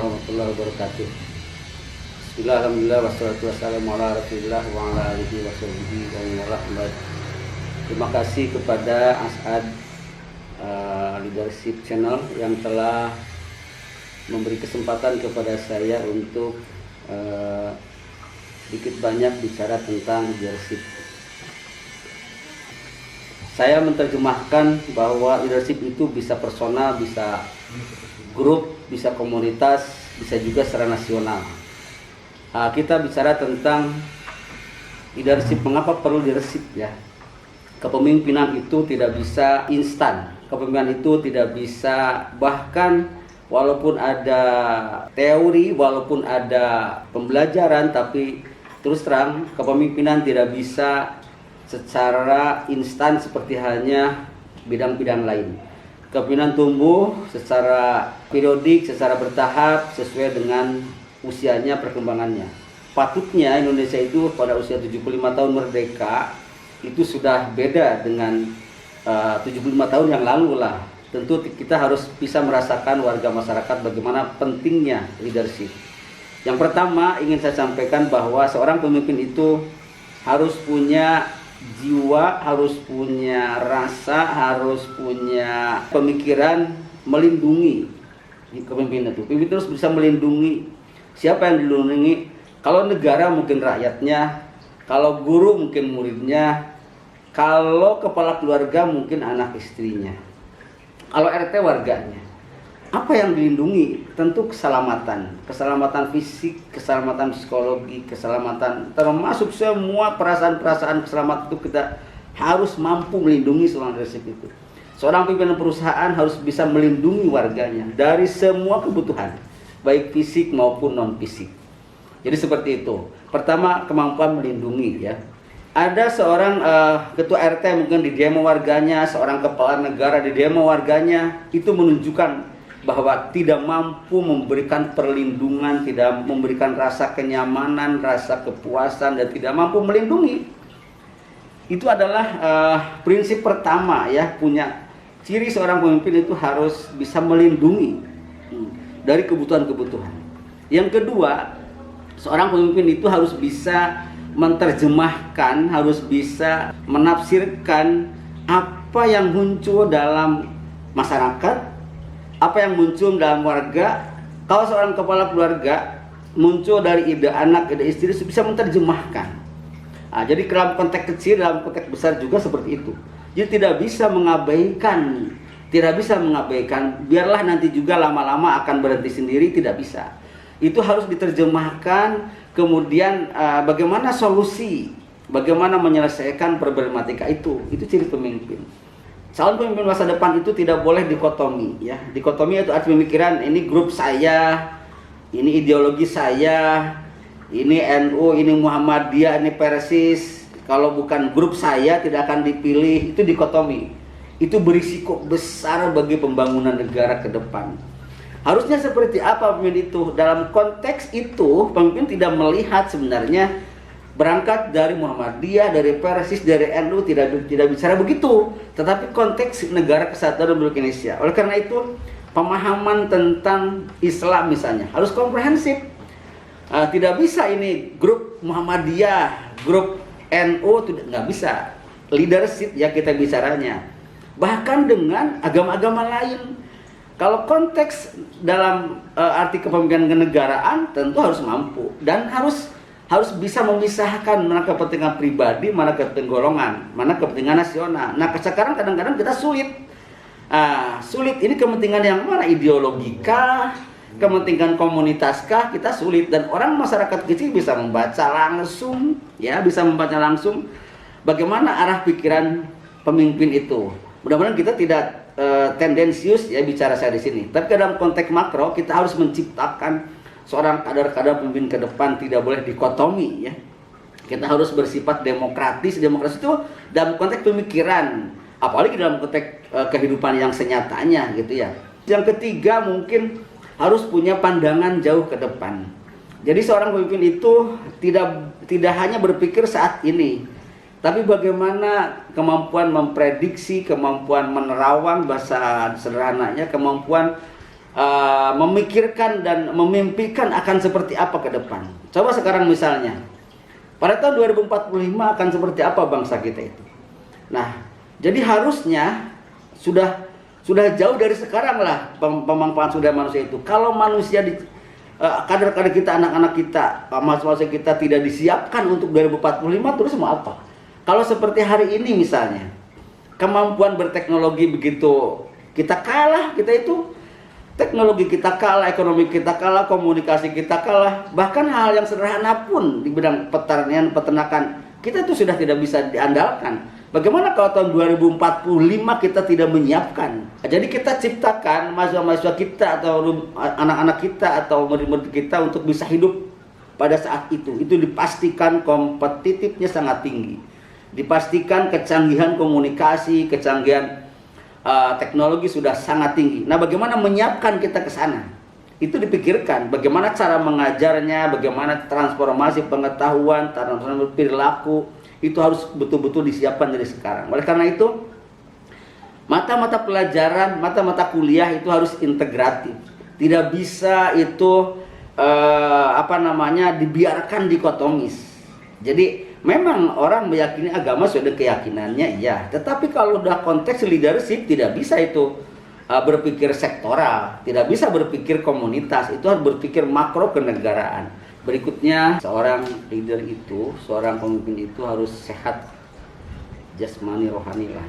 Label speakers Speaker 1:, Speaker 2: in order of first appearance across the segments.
Speaker 1: warahmatullahi wabarakatuh. Bismillah, alhamdulillah, wassalatu wassalamu ala rasulillah wa ala alihi wa sahbihi wa man walah. Terima kasih kepada As'ad Leadership Channel yang telah memberi kesempatan kepada saya untuk sedikit banyak bicara tentang leadership. Saya menerjemahkan bahwa leadership itu bisa personal, bisa grup, bisa komunitas, bisa juga secara nasional. Kita bicara tentang leadership. Mengapa perlu leadership ya? Kepemimpinan itu tidak bisa instan. Kepemimpinan itu tidak bisa, bahkan walaupun ada teori, walaupun ada pembelajaran, tapi terus terang kepemimpinan tidak bisa secara instan seperti halnya bidang-bidang lain. Kepemimpinan tumbuh secara periodik, secara bertahap sesuai dengan usianya, perkembangannya. Patutnya Indonesia itu pada usia 75 tahun merdeka itu sudah beda dengan 75 tahun yang lalu lah. Tentu kita harus bisa merasakan warga masyarakat bagaimana pentingnya leadership. Yang pertama ingin saya sampaikan bahwa seorang pemimpin itu harus punya jiwa, harus punya rasa, harus punya pemikiran melindungi. Kepemimpinan itu, pemimpin terus bisa melindungi. Siapa yang dilindungi? Kalau negara mungkin rakyatnya, kalau guru mungkin muridnya, kalau kepala keluarga mungkin anak istrinya, kalau RT warganya. Apa yang dilindungi? Tentu keselamatan fisik, keselamatan psikologi, keselamatan, termasuk semua perasaan-perasaan keselamatan itu kita harus mampu melindungi seorang leadership itu. Seorang pimpinan perusahaan harus bisa melindungi warganya dari semua kebutuhan, baik fisik maupun non fisik. Jadi seperti itu. Pertama, kemampuan melindungi ya. Ada seorang ketua RT mungkin di demo warganya, seorang kepala negara di demo warganya, itu menunjukkan bahwa tidak mampu memberikan perlindungan, tidak memberikan rasa kenyamanan, rasa kepuasan, dan tidak mampu melindungi. Itu adalah prinsip pertama ya, punya ciri seorang pemimpin itu harus bisa melindungi dari kebutuhan-kebutuhan. Yang kedua, seorang pemimpin itu harus bisa menerjemahkan, harus bisa menafsirkan apa yang muncul dalam masyarakat, apa yang muncul dalam warga. Kalau seorang kepala keluarga muncul dari ide anak, ide istri, bisa menerjemahkan. Jadi dalam konteks kecil, dalam konteks besar juga seperti itu. Jadi tidak bisa mengabaikan, biarlah nanti juga lama-lama akan berhenti sendiri, tidak bisa. Itu harus diterjemahkan, kemudian bagaimana solusi, bagaimana menyelesaikan problematika itu ciri pemimpin. Calon pemimpin masa depan itu tidak boleh dikotomi ya. Dikotomi itu arti pemikiran, ini grup saya, ini ideologi saya, ini NU, ini Muhammadiyah, ini Persis. Kalau bukan grup saya tidak akan dipilih. Itu dikotomi. Itu berisiko besar bagi pembangunan negara ke depan. Harusnya seperti apa pemimpin itu? Dalam konteks itu pemimpin tidak melihat sebenarnya berangkat dari Muhammadiyah, dari Persis, dari NU, tidak bicara begitu. Tetapi konteks negara kesatuan Republik Indonesia. Oleh karena itu, pemahaman tentang Islam misalnya harus komprehensif. Tidak bisa ini grup Muhammadiyah, grup NU, nggak bisa. Leadership ya kita bicaranya. Bahkan dengan agama-agama lain. Kalau konteks dalam arti kepemimpinan kenegaraan tentu harus mampu dan harus bisa memisahkan mana kepentingan pribadi, mana kepentingan golongan, mana kepentingan nasional. Nah, sekarang kadang-kadang kita sulit. Sulit ini kepentingan yang mana? Ideologikah, kepentingan komunitaskah? Kita sulit, dan orang masyarakat kecil bisa membaca langsung, ya, bisa membaca langsung bagaimana arah pikiran pemimpin itu. Mudah-mudahan kita tidak tendensius ya bicara saya di sini. Tapi dalam konteks makro kita harus menciptakan seorang kader-kader pemimpin ke depan tidak boleh dikotomi ya. Kita harus bersifat demokratis. Demokrasi itu dalam konteks pemikiran, apalagi dalam konteks kehidupan yang senyatanya gitu ya. Yang ketiga mungkin harus punya pandangan jauh ke depan. Jadi seorang pemimpin itu tidak hanya berpikir saat ini, tapi bagaimana kemampuan memprediksi, kemampuan menerawang, bahasa sederhananya kemampuan memikirkan dan memimpikan akan seperti apa ke depan. Coba sekarang misalnya, pada tahun 2045 akan seperti apa bangsa kita itu. Nah, jadi harusnya sudah jauh dari sekarang lah pemanfaatan sumber daya manusia itu. Kalau manusia kader-kader kita, anak-anak kita, mahasiswa kita tidak disiapkan untuk 2045, terus mau apa? Kalau seperti hari ini misalnya, kemampuan berteknologi begitu kita kalah, kita itu teknologi kita kalah, ekonomi kita kalah, komunikasi kita kalah, bahkan hal yang sederhana pun di bidang pertanian, peternakan kita itu sudah tidak bisa diandalkan. Bagaimana kalau tahun 2045 kita tidak menyiapkan? Jadi kita ciptakan mahasiswa-mahasiswa kita atau anak-anak kita atau murid-murid kita untuk bisa hidup pada saat itu. Itu dipastikan kompetitifnya sangat tinggi. Dipastikan kecanggihan komunikasi, kecanggihan teknologi sudah sangat tinggi. Nah, bagaimana menyiapkan kita ke sana? Itu dipikirkan. Bagaimana cara mengajarnya, bagaimana transformasi pengetahuan, transformasi perilaku, itu harus betul-betul disiapkan dari sekarang. Oleh karena itu, mata-mata pelajaran, mata-mata kuliah itu harus integratif. Tidak bisa itu dibiarkan dikotomis. Jadi memang orang meyakini agama sudah keyakinannya, iya. Tetapi kalau udah konteks leadership tidak bisa itu berpikir sektoral, tidak bisa berpikir komunitas, itu harus berpikir makro kenegaraan. Berikutnya, seorang leader itu, seorang pemimpin itu harus sehat jasmani rohani lah.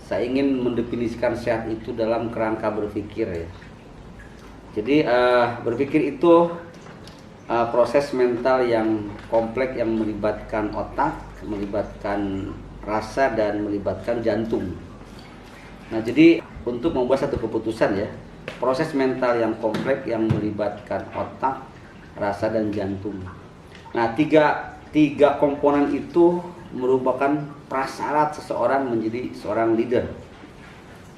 Speaker 1: Saya ingin mendefinisikan sehat itu dalam kerangka berpikir ya. Jadi berpikir itu proses mental yang kompleks yang melibatkan otak, melibatkan rasa dan melibatkan jantung. Nah, jadi untuk membuat satu keputusan ya, proses mental yang kompleks yang melibatkan otak, rasa dan jantung. Nah, tiga komponen itu merupakan prasyarat seseorang menjadi seorang leader.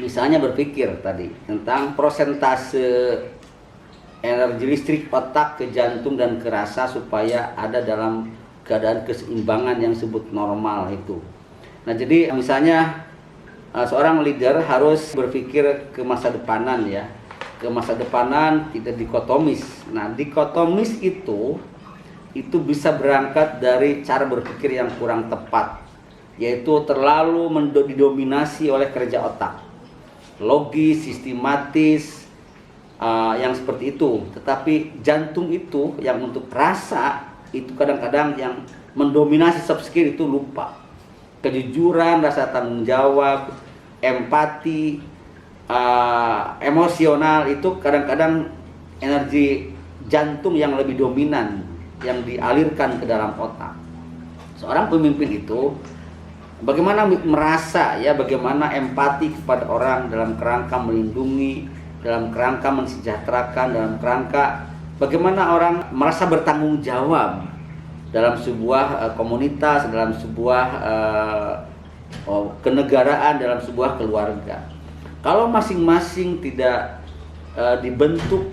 Speaker 1: Misalnya berpikir tadi tentang prosentase energi listrik otak ke jantung dan ke rasa supaya ada dalam keadaan keseimbangan yang disebut normal itu. Nah, jadi misalnya seorang leader harus berpikir ke masa depanan ya. Ke masa depanan tidak dikotomis. Nah, dikotomis itu bisa berangkat dari cara berpikir yang kurang tepat, yaitu terlalu didominasi oleh kerja otak, logis, sistematis, yang seperti itu. Tetapi jantung itu yang untuk rasa itu kadang-kadang yang mendominasi soft skill itu lupa. Kejujuran, rasa tanggung jawab, empati, emosional itu kadang-kadang energi jantung yang lebih dominan yang dialirkan ke dalam otak. Seorang pemimpin itu bagaimana merasa ya, bagaimana empati kepada orang dalam kerangka melindungi, dalam kerangka mensejahterakan, dalam kerangka bagaimana orang merasa bertanggung jawab dalam sebuah komunitas, dalam sebuah kenegaraan, dalam sebuah keluarga. Kalau masing-masing tidak dibentuk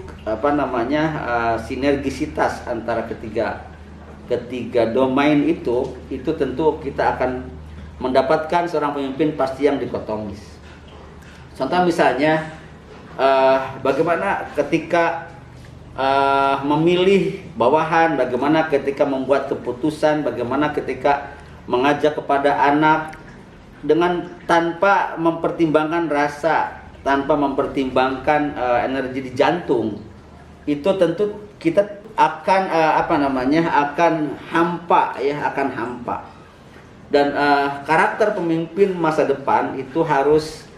Speaker 1: sinergisitas antara ketiga domain itu tentu kita akan mendapatkan seorang pemimpin pasti yang dikotomis. Contoh misalnya bagaimana ketika memilih bawahan, bagaimana ketika membuat keputusan, bagaimana ketika mengajak kepada anak dengan tanpa mempertimbangkan rasa, tanpa mempertimbangkan energi di jantung, itu tentu kita akan akan hampa ya, akan hampa. Dan karakter pemimpin masa depan itu harus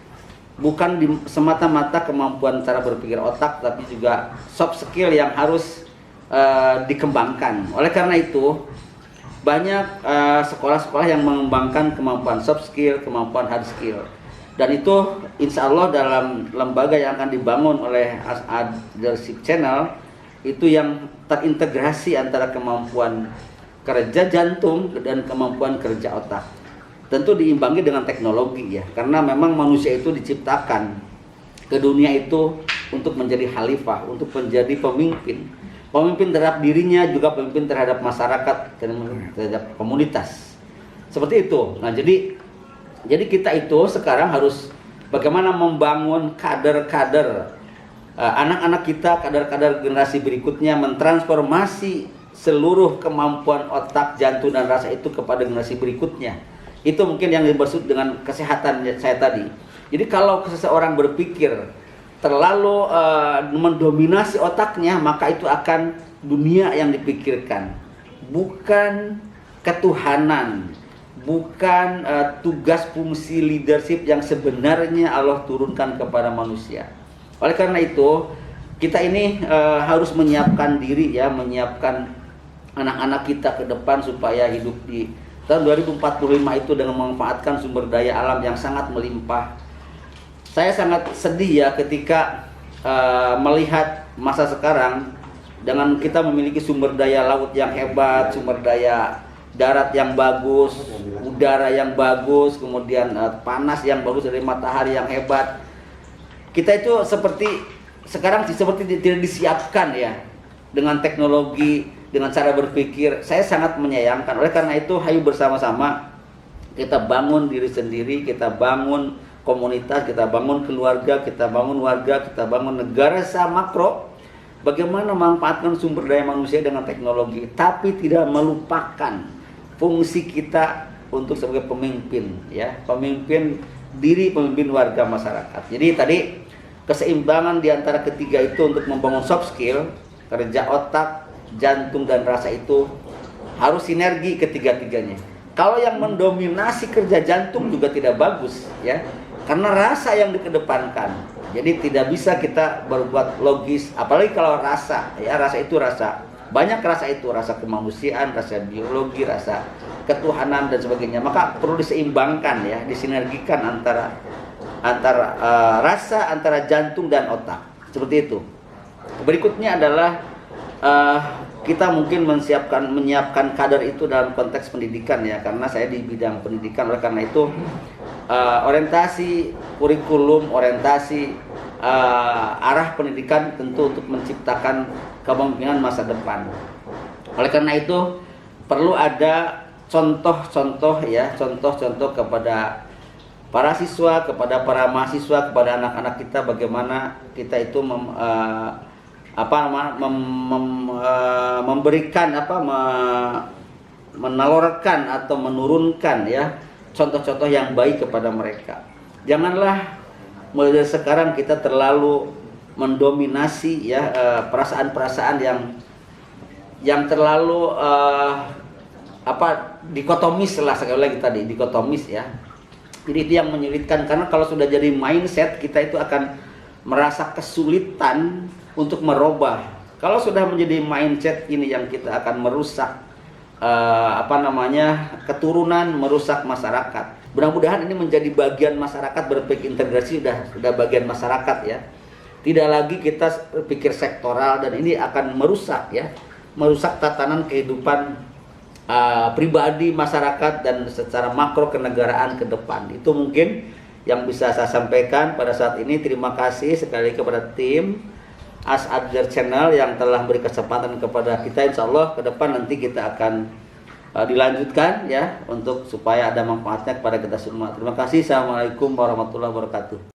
Speaker 1: bukan semata-mata kemampuan cara berpikir otak, tapi juga soft skill yang harus dikembangkan. Oleh karena itu banyak sekolah-sekolah yang mengembangkan kemampuan soft skill, kemampuan hard skill. Dan itu insya Allah dalam lembaga yang akan dibangun oleh Leadership Channel itu yang terintegrasi antara kemampuan kerja jantung dan kemampuan kerja otak. Tentu diimbangi dengan teknologi ya, karena memang manusia itu diciptakan ke dunia itu untuk menjadi khalifah, untuk menjadi pemimpin. Pemimpin terhadap dirinya, juga pemimpin terhadap masyarakat, terhadap komunitas. Seperti itu. Nah, jadi kita itu sekarang harus bagaimana membangun kader-kader anak-anak kita, kadar-kadar generasi berikutnya mentransformasi seluruh kemampuan otak, jantung dan rasa itu kepada generasi berikutnya. Itu mungkin yang dimaksud dengan kesehatan saya tadi. Jadi kalau seseorang berpikir terlalu mendominasi otaknya, maka itu akan dunia yang dipikirkan, bukan ketuhanan, bukan tugas fungsi leadership yang sebenarnya Allah turunkan kepada manusia. Oleh karena itu, kita ini harus menyiapkan diri ya, menyiapkan anak-anak kita ke depan supaya hidup di tahun 2045 itu dengan memanfaatkan sumber daya alam yang sangat melimpah. Saya sangat sedih ya ketika melihat masa sekarang dengan kita memiliki sumber daya laut yang hebat, sumber daya darat yang bagus, udara yang bagus, kemudian panas yang bagus dari matahari yang hebat. Kita itu sekarang seperti tidak disiapkan ya dengan teknologi, dengan cara berpikir. Saya sangat menyayangkan. Oleh karena itu, hayu bersama-sama kita bangun diri sendiri, kita bangun komunitas, kita bangun keluarga, kita bangun warga, kita bangun negara secara makro. Bagaimana memanfaatkan sumber daya manusia dengan teknologi, tapi tidak melupakan fungsi kita untuk sebagai pemimpin, ya, pemimpin diri, pemimpin warga masyarakat. Jadi tadi keseimbangan di antara ketiga itu untuk membangun soft skill, kerja otak, jantung dan rasa itu harus sinergi ketiga-tiganya. Kalau yang mendominasi kerja jantung juga tidak bagus ya, karena rasa yang dikedepankan. Jadi tidak bisa kita berbuat logis, apalagi kalau rasa ya, rasa itu rasa. Banyak rasa itu, rasa kemanusiaan, rasa biologi, rasa ketuhanan dan sebagainya. Maka perlu diseimbangkan ya, disinergikan antara rasa, antara jantung dan otak. Seperti itu. Berikutnya adalah kita mungkin menyiapkan kader itu dalam konteks pendidikan ya, karena saya di bidang pendidikan. Oleh karena itu orientasi kurikulum, orientasi arah pendidikan tentu untuk menciptakan kepemimpinan masa depan. Oleh karena itu perlu ada contoh-contoh ya, contoh-contoh kepada para siswa, kepada para mahasiswa, kepada anak-anak kita, bagaimana kita itu memberikan menalurkan atau menurunkan ya contoh-contoh yang baik kepada mereka. Janganlah mulai sekarang kita terlalu mendominasi ya perasaan-perasaan yang terlalu dikotomis lah, sekali lagi tadi dikotomis ya. Jadi itu yang menyulitkan, karena kalau sudah jadi mindset kita itu akan merasa kesulitan untuk merubah. Kalau sudah menjadi mindset ini yang kita akan merusak keturunan, merusak masyarakat. Mudah-mudahan ini menjadi bagian masyarakat berpikir integrasi, sudah bagian masyarakat ya. Tidak lagi kita berpikir sektoral, dan ini akan merusak ya, merusak tatanan kehidupan pribadi masyarakat dan secara makro kenegaraan ke depan. Itu mungkin yang bisa saya sampaikan pada saat ini. Terima kasih sekali kepada tim As Adler Channel yang telah beri kesempatan kepada kita. Insya Allah ke depan nanti kita akan dilanjutkan ya, untuk supaya ada manfaatnya kepada kita semua. Terima kasih. Assalamualaikum warahmatullahi wabarakatuh.